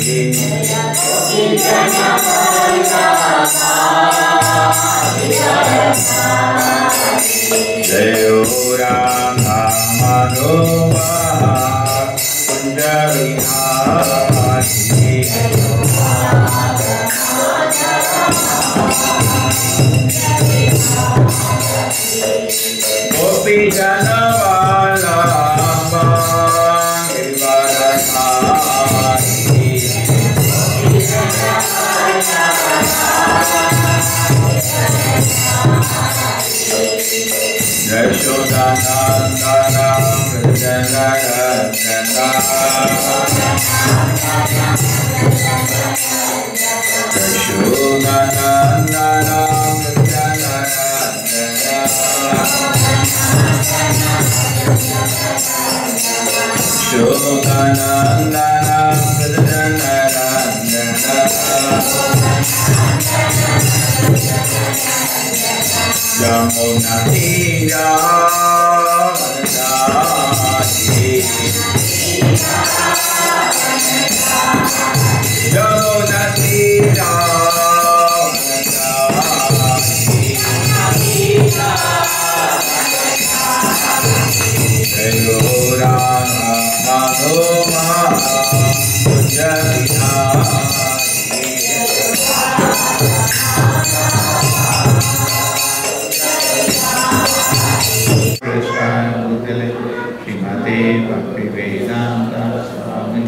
Jayo Radha Madhava Kunja Vihari Gopi Jana Vallabha Giridharadhari Yashodanandana Vrijanayandana Yashodanandana Vrijanayandana Yashodanandana Vrijanayandana Yamuna Tira Vanadati Yamuna Tira Vanadati Jayo Radha Madhava Kunja Srimate Bhakti Vedanta Swami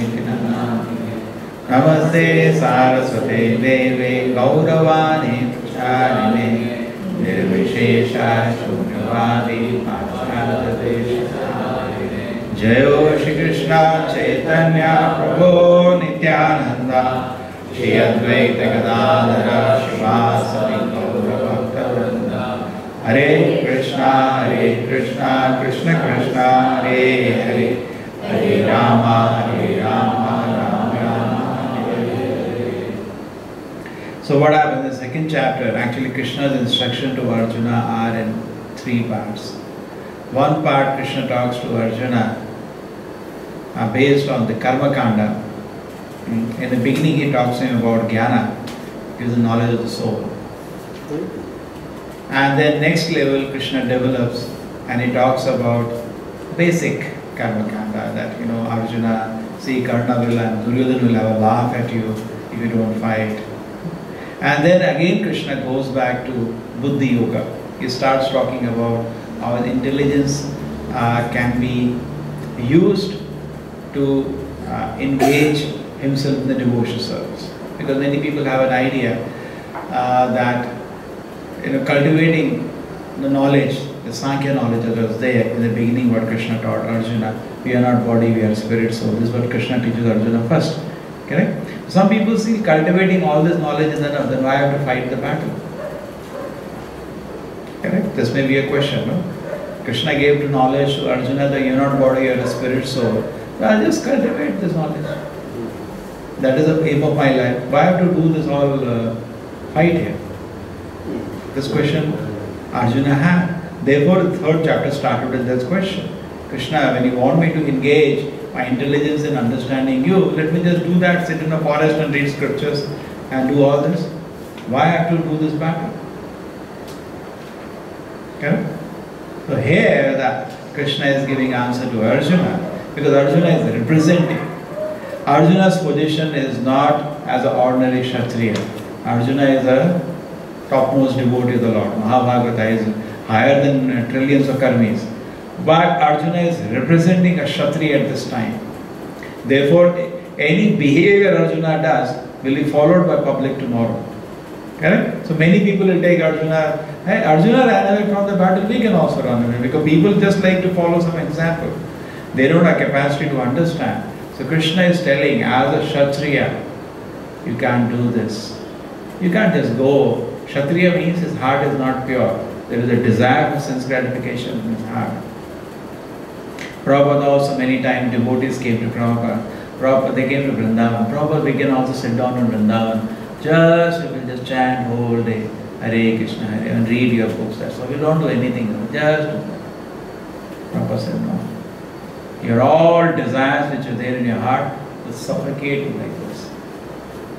Namaste Saraswate Deve Gauravani Pracharine Nirvishesha Shunyavadi Pachadadesha Jayo Shri Krishna Chaitanya Prabhu Nityananda Shri Advaita Gadadhara Shivasari Gaura Bhaktavranda Hare Krishna, Krishna Krishna, Hare Hare, Hare Rama, Rama Rama, Hare Hare. So what happens in the second chapter? Actually, Krishna's instruction to Arjuna are in three parts. One part, Krishna talks to Arjuna based on the Karma Kanda. In the beginning, he talks to him about Jnana, gives the knowledge of the soul. And then next level Krishna develops and he talks about basic karma kanda, that Arjuna, see Karna will and Duryodhana will have a laugh at you if you don't fight. And then again Krishna goes back to Buddhi Yoga. He starts talking about how intelligence can be used to engage himself in the devotional service. Because many people have an idea that cultivating the knowledge, the Sankhya knowledge that was there in the beginning, what Krishna taught Arjuna, we are not body, we are spirit, soul. This is what Krishna teaches Arjuna first. Correct? Some people see cultivating all this knowledge is enough, then why have to fight the battle? Correct? This may be a question, no? Krishna gave to knowledge to Arjuna that you are not body, you are a spirit, soul. Well, just cultivate this knowledge. That is the aim of my life. Why have to do this all fight here? This question Arjuna had. Therefore, the third chapter started with this question. Krishna, when you want me to engage my intelligence in understanding you, let me just do that, sit in a forest and read scriptures and do all this. Why have to do this battle? Okay? So here, Krishna is giving answer to Arjuna, because Arjuna is representing. Arjuna's position is not as an ordinary Kshatriya. Arjuna is a topmost devotee of the Lord. Mahabharata is higher than trillions of karmis. But Arjuna is representing a Kshatriya at this time. Therefore, any behavior Arjuna does will be followed by public tomorrow. Correct? So many people will take Arjuna, hey, Arjuna ran away from the battle, we can also run away. Because people just like to follow some example. They don't have capacity to understand. So Krishna is telling, as a Kshatriya, you can't do this. You can't just go. Kshatriya means his heart is not pure. There is a desire for sense gratification in his heart. Prabhupada also many times devotees came to Prabhupada. They came to Vrindavan. Prabhupada, we can also sit down in Vrindavan. We will just chant whole day. Hare Krishna, Hare, and read your books. That's all. We don't do anything. Just do that. Prabhupada said, no. Your all desires which are there in your heart will suffocate you like this.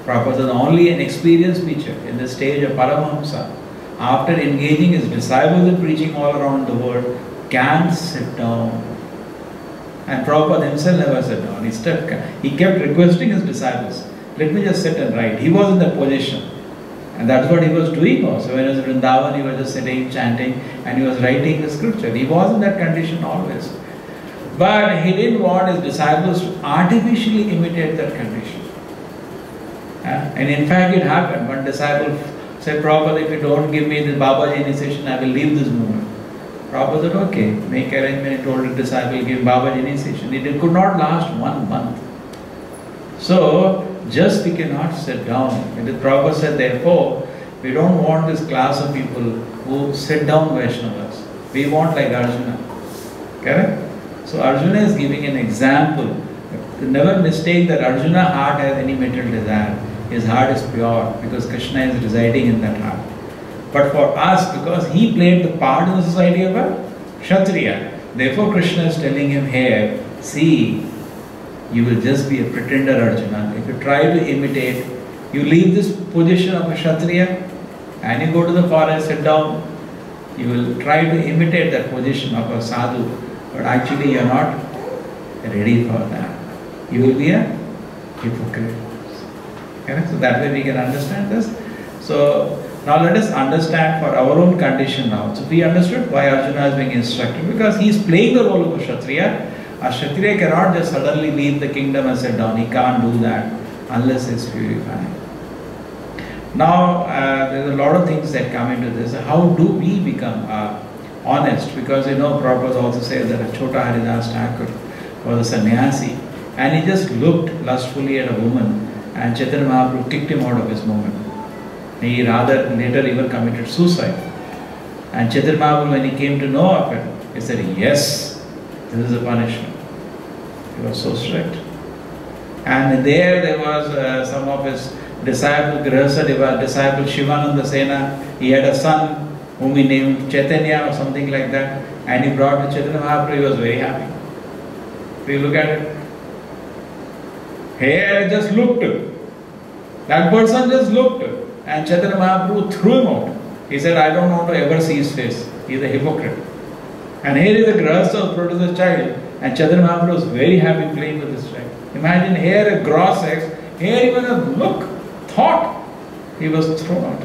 Prabhupada is only an experienced preacher in the stage of Paramahamsa, after engaging his disciples in preaching all around the world, can sit down. And Prabhupada himself never sat down. He kept requesting his disciples, let me just sit and write. He was in that position. And that's what he was doing also. When he was in Vrindavan, he was just sitting, chanting, and he was writing the scripture. He was in that condition always. But he didn't want his disciples to artificially imitate that condition. And in fact, it happened. One disciple said, Prabhupada, if you don't give me the Babaji initiation, I will leave this movement. Prabhupada said, okay, make arrangement. He told the disciple, give Babaji initiation. It could not last 1 month. So, just we cannot sit down. And the Prabhupada said, therefore, we don't want this class of people who sit down Vaishnavas. We want like Arjuna. Correct? So Arjuna is giving an example. Never mistake that Arjuna's heart has any material desire. His heart is pure because Krishna is residing in that heart. But for us, because he played the part in the society of a Kshatriya, therefore Krishna is telling him here, see, you will just be a pretender Arjuna. If you try to imitate, you leave this position of a Kshatriya and you go to the forest, sit down, you will try to imitate that position of a sadhu, but actually you are not ready for that. You will be a hypocrite. Okay? So that way we can understand this. So now let us understand for our own condition now. So we understood why Arjuna is being instructed, because he is playing the role of a Kshatriya. A Kshatriya cannot just suddenly leave the kingdom and sit down. He can't do that unless he is purified. Now, there are a lot of things that come into this. How do we become honest? Because Prabhupada also says that a Chota Haridas Thakur was a sannyasi and he just looked lustfully at a woman and Chaitanya Mahaprabhu kicked him out of his movement. He rather later even committed suicide. And Chaitanya Mahaprabhu, when he came to know of it, he said, yes, this is a punishment. He was so strict. And there was some of his disciple, Grihastha disciple Shivananda Sena. He had a son whom he named Chaitanya or something like that. And he brought to Chaitanya Mahaprabhu. He was very happy. We look at it. Here just looked. That person just looked. And Chaitanya Mahaprabhu threw him out. He said, I don't want to ever see his face. He is a hypocrite. And here is a Grihastha who produces a child. And Chaitanya Mahaprabhu was very happy playing with this child. Imagine here a gross sex. Here even a look, thought, he was thrown out.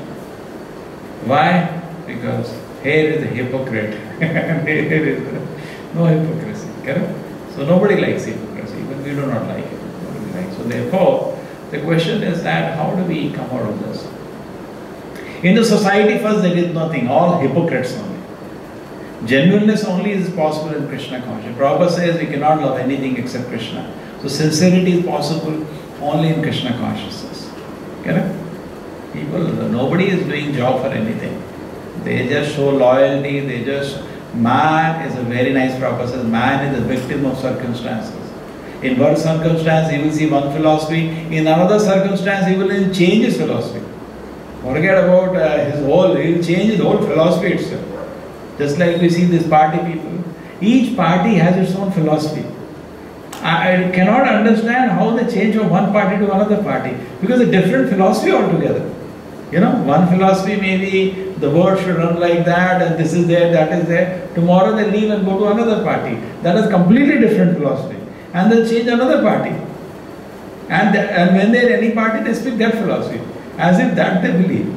Why? Because here is a hypocrite. And here is no hypocrisy. Correct? So nobody likes hypocrisy. Even we do not like it. Nobody likes. So therefore, the question is that how do we come out of this? In the society first there is nothing. All hypocrites only. Genuineness only is possible in Krishna consciousness. Prabhupada says we cannot love anything except Krishna. So sincerity is possible only in Krishna consciousness. Correct? People, nobody is doing job for anything. They just show loyalty, man is a very nice Prabhupada says, man is a victim of circumstances. In one circumstance he will see one philosophy, in another circumstance he will change his philosophy. Forget about he will change his whole philosophy itself. Just like we see these party people. Each party has its own philosophy. I cannot understand how they change from one party to another party. Because a different philosophy altogether. One philosophy maybe the world should run like that and this is there, that is there. Tomorrow they leave and go to another party. That is completely different philosophy. And they change another party. And when they are any party, they speak that philosophy. As if that they believe.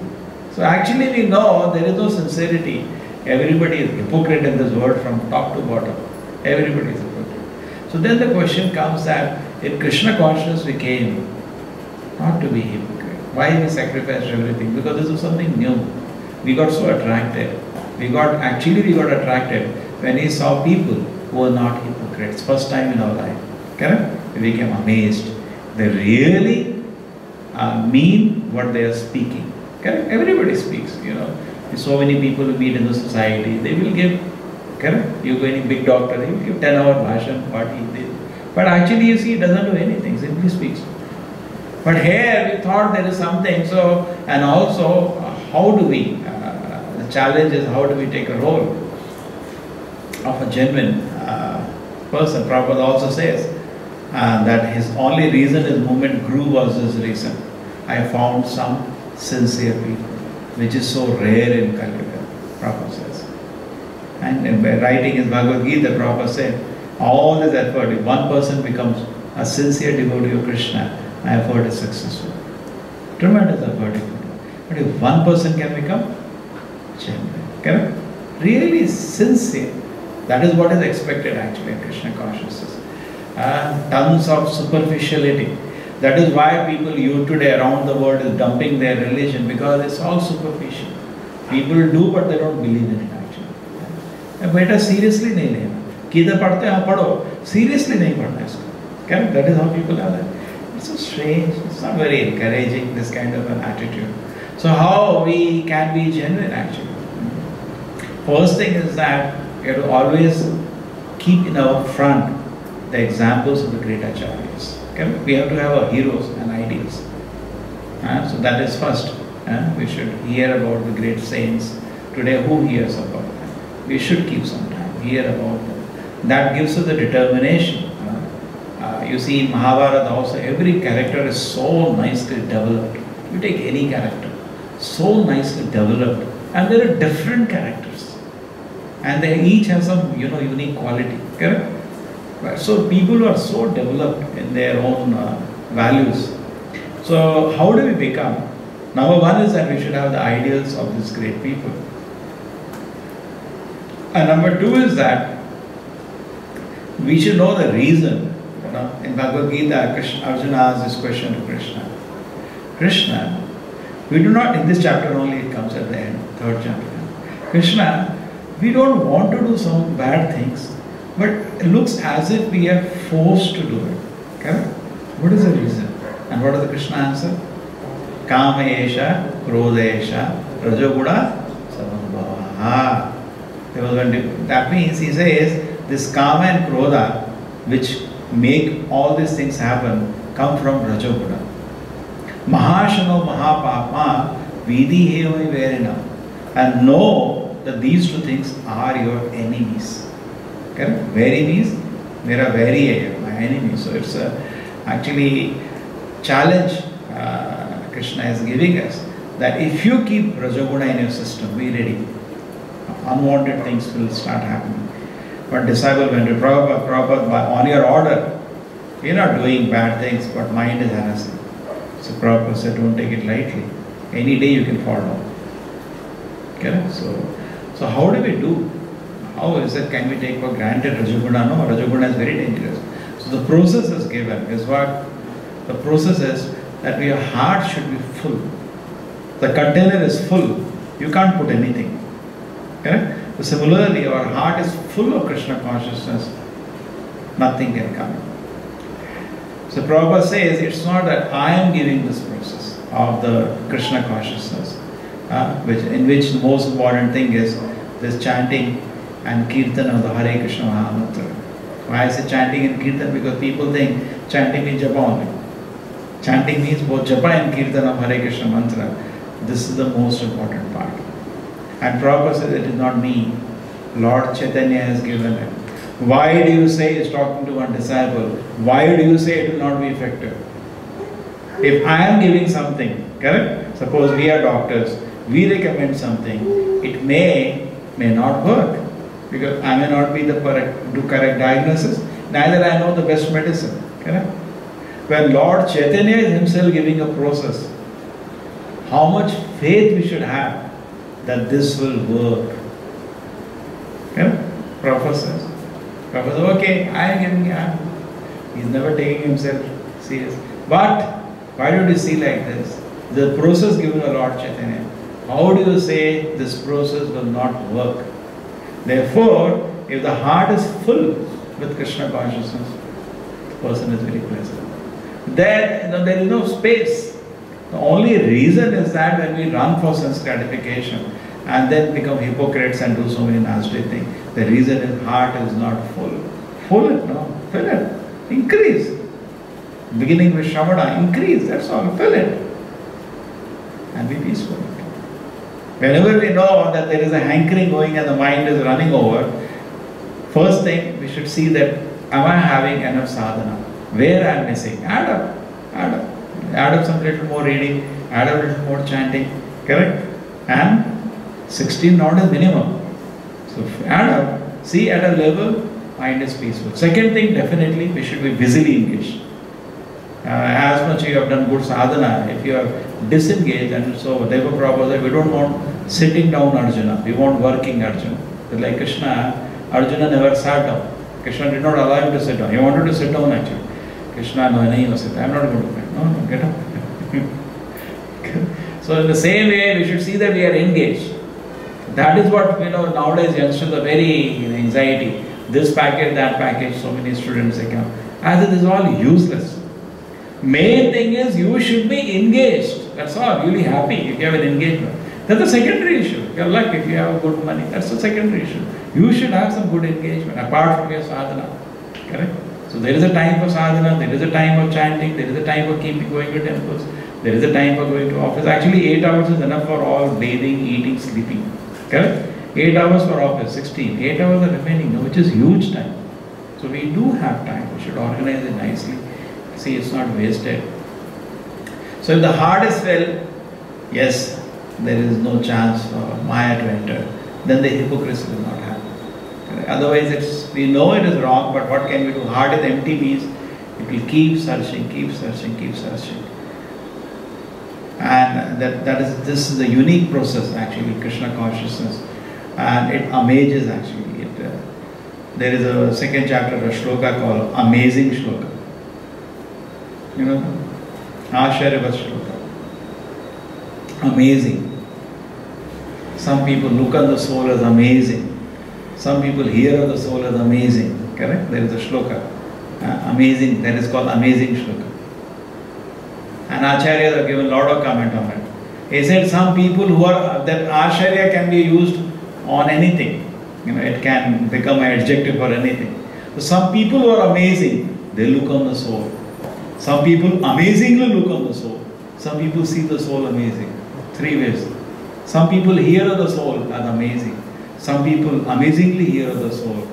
So actually we know there is no sincerity. Everybody is hypocrite in this world from top to bottom. Everybody is hypocrite. So then the question comes that in Krishna consciousness we came not to be hypocrite. Why we sacrificed everything? Because this was something new. We got so attracted. We got attracted when we saw people who were not hypocrites. First time in our life. Correct? We became amazed. They really mean what they are speaking. Correct? Everybody speaks, So many people who meet in the society, they will give, correct? You go any big doctor, he will give 10-hour bhashan, what he did. But actually you see, he doesn't do anything, simply speaks. But here we thought there is something, so, and also, how do we, the challenge is how do we take a role of a genuine person. Prabhupada also says that his only reason his movement grew was this reason. I found some sincere people, which is so rare in Kalika, Prabhupada says. And in writing his Bhagavad Gita, Prabhupada said, all this effort, if one person becomes a sincere devotee of Krishna, my effort is successful. Tremendous effort. But if one person can become genuine, really sincere, that is what is expected actually in Krishna consciousness. Tons of superficiality. That is why people you today around the world is dumping their religion, because it's all superficial. People do, but they don't believe in it actually. Better seriously nahi lena. Gita padhte hain padho. Seriously nahi padhna isko. Correct? That is how people are there. It's so strange. It's not very encouraging, this kind of an attitude. So how we can be genuine actually? First thing is that we have to always keep in our front the examples of the great acharyas. Okay? We have to have our heroes and ideals. So that is first. We should hear about the great saints. Today, who hears about them? We should keep some time, hear about them. That gives us the determination. You see in Mahabharata also, every character is so nicely developed. You take any character, so nicely developed. And there are different characters. And they each have some, unique quality. Correct? Right. So people are so developed in their own values. So how do we become? Number one is that we should have the ideals of these great people. And number two is that we should know the reason. In Bhagavad Gita, Arjuna asked this question to Krishna. Krishna, we do not, in this chapter only, it comes at the end, third chapter. Krishna, we don't want to do some bad things, but it looks as if we are forced to do it. Okay? What is the reason? And what does the Krishna answer? Kama esha, krodha esha, rajoguna, samabhava. That means he says, this kama and krodha, which make all these things happen, come from rajoguna. Mahashano mahapapa vidhi hevai verena. And know that these two things are your enemies. Okay? Very means, mera very hai, my enemy. So it's actually challenge Krishna is giving us, that if you keep rajoguna in your system, be ready. Unwanted things will start happening. But disciple went to Prabhupada, on your order, you're not doing bad things, but mind is harassing. So Prabhupada said, don't take it lightly. Any day you can fall down. Okay? So how do we do? How is it? Can we take for granted Rajoguna? No, Rajoguna is very dangerous. So the process is given. Is what? The process is that your heart should be full. The container is full. You can't put anything. Okay? So similarly, our heart is full of Krishna consciousness. Nothing can come. So Prabhupada says, it's not that I am giving this process of the Krishna consciousness, in which the most important thing is this chanting and kirtan of the Hare Krishna Mahamantra. Why I say chanting and kirtan? Because people think chanting means japa only. Chanting means both japa and kirtan of Hare Krishna mantra. This is the most important part. And Prabhupada says it is not me. Lord Chaitanya has given it. Why do you say it's talking to one disciple? Why do you say it will not be effective? If I am giving something, correct? Suppose we are doctors, we recommend something, it may not work. Because I may not be the correct diagnosis, neither I know the best medicine. Correct? When Lord Chaitanya is himself giving a process, how much faith we should have that this will work. Correct? Prabhupada says, okay, I am giving you. He's never taking himself serious. But why do you see like this? The process given to Lord Chaitanya. How do you say this process will not work? Therefore, if the heart is full with Krishna consciousness, the person is very pleasant. There is no space. The only reason is that when we run for sense gratification and then become hypocrites and do so many nasty things, the reason is heart is not full. Full it, no? Fill it. Increase. Beginning with Shravana, increase, that's all. Fill it. And be peaceful. Whenever we know that there is a hankering going and the mind is running over, first thing we should see that, am I having enough sadhana? Where I am missing? Add up. Add up some little more reading, add up a little more chanting, correct? And 16 not is minimum. So add up, see at a level, mind is peaceful. Second thing, definitely we should be busily engaged. As much you have done good sadhana, if you are disengaged, and so therefore Prabhupada said, we don't want sitting down Arjuna, we want working Arjuna. But like Krishna, Arjuna never sat down. Krishna did not allow him to sit down. He wanted to sit down actually. Krishna, no, I am not going to sit. No, get up. So in the same way, we should see that we are engaged. That is what, nowadays youngsters are very anxiety. This package, that package, so many students they come. As it is all useless. Main thing is you should be engaged. That's all. Really happy if you have an engagement. That's a secondary issue. You're lucky if you have good money. That's a secondary issue. You should have some good engagement apart from your sadhana. Correct? So there is a time for sadhana, there is a time of chanting, there is a time for keeping going to temples, there is a time for going to office. Actually 8 hours is enough for all bathing, eating, sleeping. Correct? 8 hours for office, 16. 8 hours are remaining, which is huge time. So we do have time. We should organize it nicely. See, it's not wasted. So if the heart is filled, yes, there is no chance for Maya to enter. Then the hypocrisy will not happen. Otherwise, we know it is wrong, but what can we do? Heart is empty means it will keep searching, keep searching, keep searching. And this is a unique process actually, Krishna consciousness. And it amazes actually. There is a second chapter, a shloka called Amazing Shloka. You know, Asharyavat Shloka. Amazing. Some people look at the soul as amazing. Some people hear of the soul as amazing. Correct? There is a shloka. Amazing. That is called Amazing Shloka. And Acharyas have given a lot of comment on it. He said some people who are, that Acharya can be used on anything. It can become an adjective for anything. So some people who are amazing, they look on the soul. Some people amazingly look on the soul. Some people see the soul amazing. 3 ways. Some people hear of the soul as amazing. Some people amazingly hear of the soul.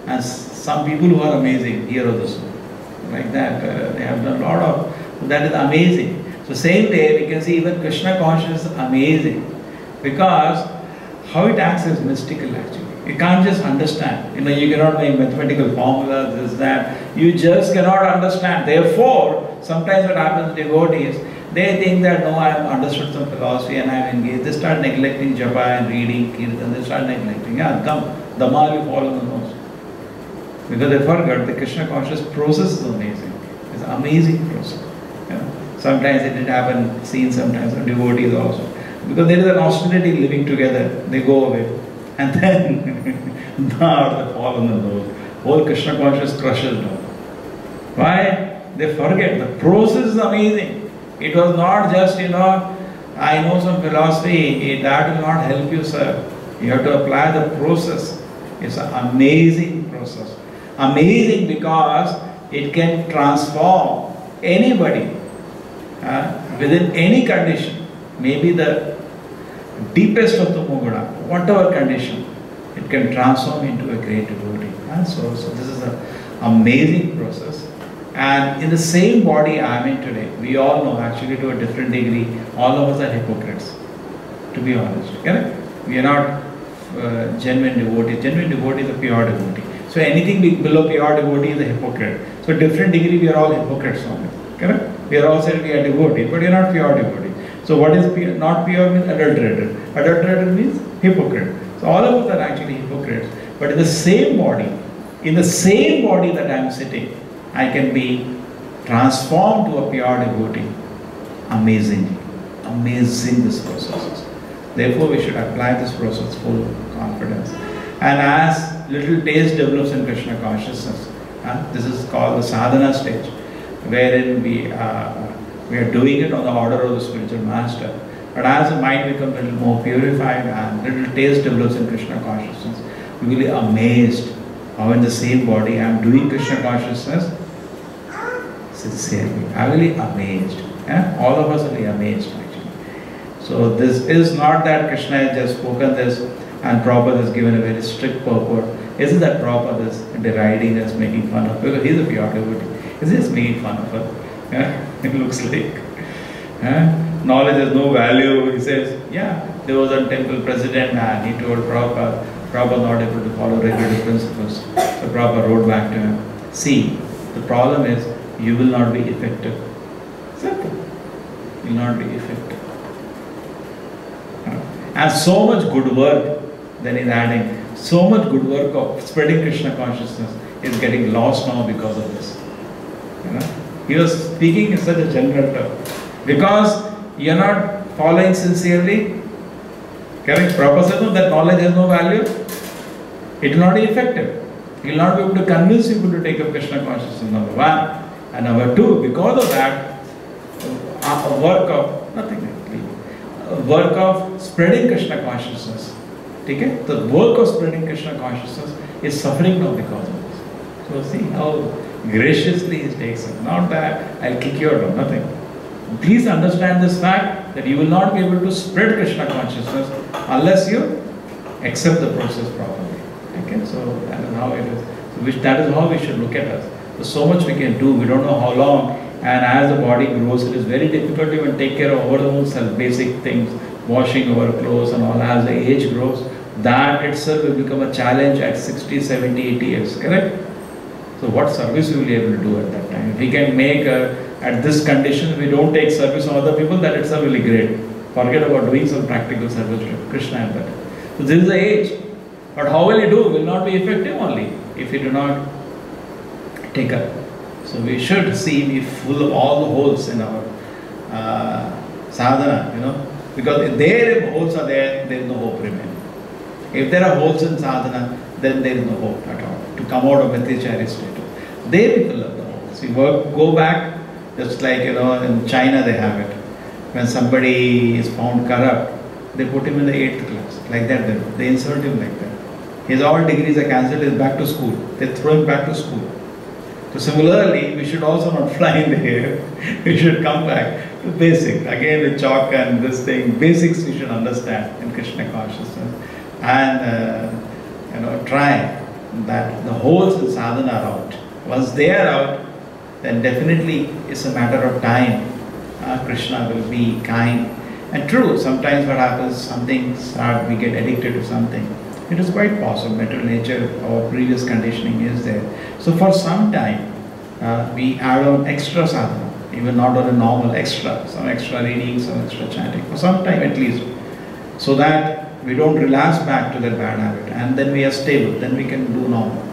And some people who are amazing hear of the soul. Like that. They have done a lot of, that is amazing. So same day we can see even Krishna consciousness is amazing. Because how it acts is mystical actually. You can't just understand. You cannot make mathematical formulas, this, that. You just cannot understand. Therefore, sometimes what happens to devotees, they think that no, I have understood some philosophy and I am engaged. They start neglecting japa and reading kirtan. They start neglecting. Yeah, come, Damal will fall on the nose. Because they forgot the Krishna conscious process is amazing. It's an amazing process. Sometimes it did happen, seen sometimes of devotees also. Because there is an austerity living together, they go away. And then, now they fall on the nose. Whole Krishna conscious crushes down. Why? They forget. The process is amazing. It was not just, I know some philosophy, that will not help you, sir. You have to apply the process. It's an amazing process. Amazing because it can transform anybody within any condition. Maybe the deepest of the moguna, whatever condition, it can transform into a great devotee. So this is an amazing process. And in the same body I am in today, we all know actually to a different degree, all of us are hypocrites, to be honest. Correct? We are not genuine devotees. Genuine devotee is a pure devotee. So anything below pure devotee is a hypocrite. So different degree we are all hypocrites on it. Correct? We are all said we are devotees, but we are not pure devotees. So what is pure? Not pure means adulterated. Adulterated means hypocrite. So all of us are actually hypocrites. But in the same body that I am sitting, I can be transformed to a pure devotee. Amazing. Amazing this process is. Therefore we should apply this process full confidence. And as little taste develops in Krishna consciousness, this is called the sadhana stage, wherein we are doing it on the order of the spiritual master. But as the mind becomes a little more purified and little taste develops in Krishna consciousness, we will be amazed how in the same body I am doing Krishna consciousness sincerely. I will be amazed. All of us will be amazed actually. So this is not that Krishna has just spoken this and Prabhupada has given a very strict purport. Isn't that Prabhupada is deriding us, making fun of, because he is a pure devotee. Is he just making fun of us? It looks like. Knowledge has no value. He says, yeah, there was a temple president and he told Prabhupada not able to follow regulative principles. So Prabhupada wrote back to him, see, the problem is you will not be effective. Simple. You will not be effective. And so much good work, then he's adding, so much good work of spreading Krishna consciousness is getting lost now because of this. He was speaking in such a general term. Because you are not following sincerely, correct? Prabhupada says, no, that knowledge has no value. It will not be effective. You will not be able to convince people to take up Krishna consciousness, number one. And number two, because of that, a work of, nothing actually, a work of spreading Krishna consciousness. Okay? The work of spreading Krishna consciousness is suffering now because of this. So see how graciously he takes it. Not that I'll kick you out of nothing. Please understand this fact that you will not be able to spread Krishna consciousness unless you accept the process properly. Okay, so that is how it is. So that is how we should look at us. So much we can do. We don't know how long. And as the body grows, it is very difficult to even take care of our own self, basic things, washing our clothes and all. As the age grows, that itself will become a challenge at 60, 70, 80 years. Correct? So what service we will be able to do at that time? If we can make at this condition, we don't take service on other people, that itself will be great. Forget about doing some practical service to Krishna and that. So this is the age. But how will you do? Will not be effective only if you do not take up. So we should be full of all the holes in our sadhana, because if there holes are there, there is no hope remaining. If there are holes in sadhana, then there is no hope at all to come out of Mityachari state. They people have the holes. You go back, just like in China they have it. When somebody is found corrupt, they put him in the 8th class. Like that, they insert him like that. His all degrees are cancelled, he's back to school. They throw him back to school. So similarly, we should also not fly in the air. We should come back to basic. Again with chalk and this thing, basics we should understand in Krishna consciousness. And try that the holes in sadhana are out. Once they are out, then definitely it's a matter of time. Krishna will be kind. And true, sometimes what happens, we get addicted to something. It is quite possible, material nature, our previous conditioning is there. So for some time, we add on extra sadhana, even not on a normal extra, some extra reading, some extra chanting, for some time at least, so that we don't relapse back to that bad habit, and then we are stable, then we can do normal.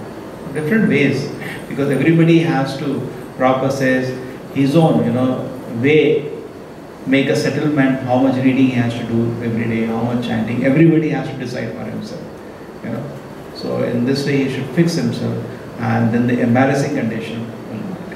Different ways, because everybody has to, Prabhupada says, his own, way, make a settlement, how much reading he has to do every day, how much chanting, everybody has to decide for himself. So in this way he should fix himself, and then the embarrassing condition will not.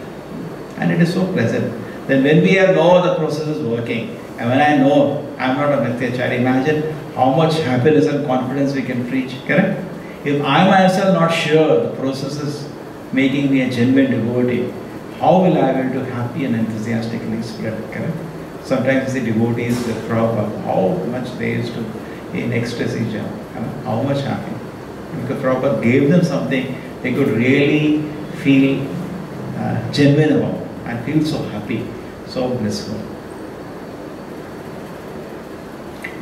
And it is so pleasant. Then when we know the process is working, and when I know I am not a Mityachari, imagine how much happiness and confidence we can preach, correct? If I myself not sure the process is making me a genuine devotee, how will I be able to happy and enthusiastically spread, correct? Sometimes the devotees with Prabhupada, how much they used to in ecstasy jump, how much happy. Because Prabhupada gave them something they could really feel genuine about and feel so happy, so blissful.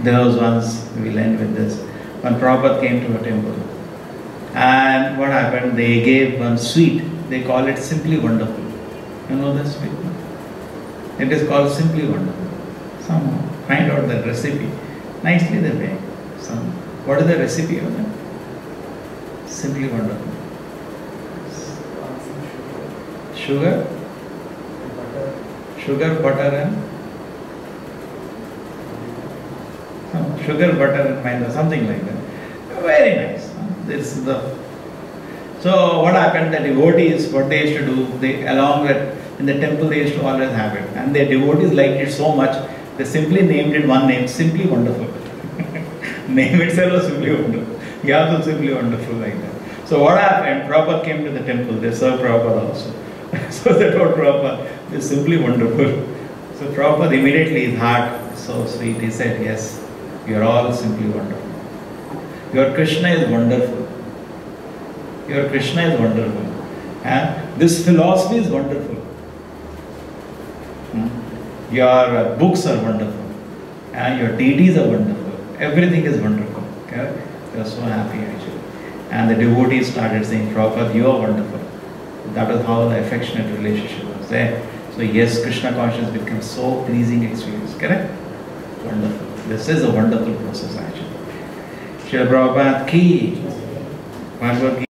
There was once, we will end with this, when Prabhupada came to a temple, and what happened, they gave one sweet, they call it Simply Wonderful. You know that sweet? It is called Simply Wonderful. Somehow, find out that recipe. Nicely they make. What is the recipe of that? Simply Wonderful. Sugar? Sugar, butter and? Sugar, butter and maida, something like that. Very nice. This is the. So what happened? The devotees, what they used to do, they along with in the temple they used to always have it, and their devotees liked it so much they simply named it one name, Simply Wonderful. Name itself was Simply Wonderful. Yeah, so Simply Wonderful like that. So what happened? Prabhupada came to the temple. They served Prabhupada also. So they told Prabhupada, "This is Simply Wonderful." So Prabhupada immediately, his heart so sweet, he said, "Yes, you are all simply wonderful. Your Krishna is wonderful. Your Krishna is wonderful. And this philosophy is wonderful. Your books are wonderful. And your deities are wonderful. Everything is wonderful. Okay? They are so happy actually. And the devotees started saying, Prabhupada, you are wonderful. That was how the affectionate relationship was there. So yes, Krishna consciousness becomes so pleasing experience. Correct? Wonderful. This is a wonderful process actually. Srila Prabhupada ki Bhagavad Gita.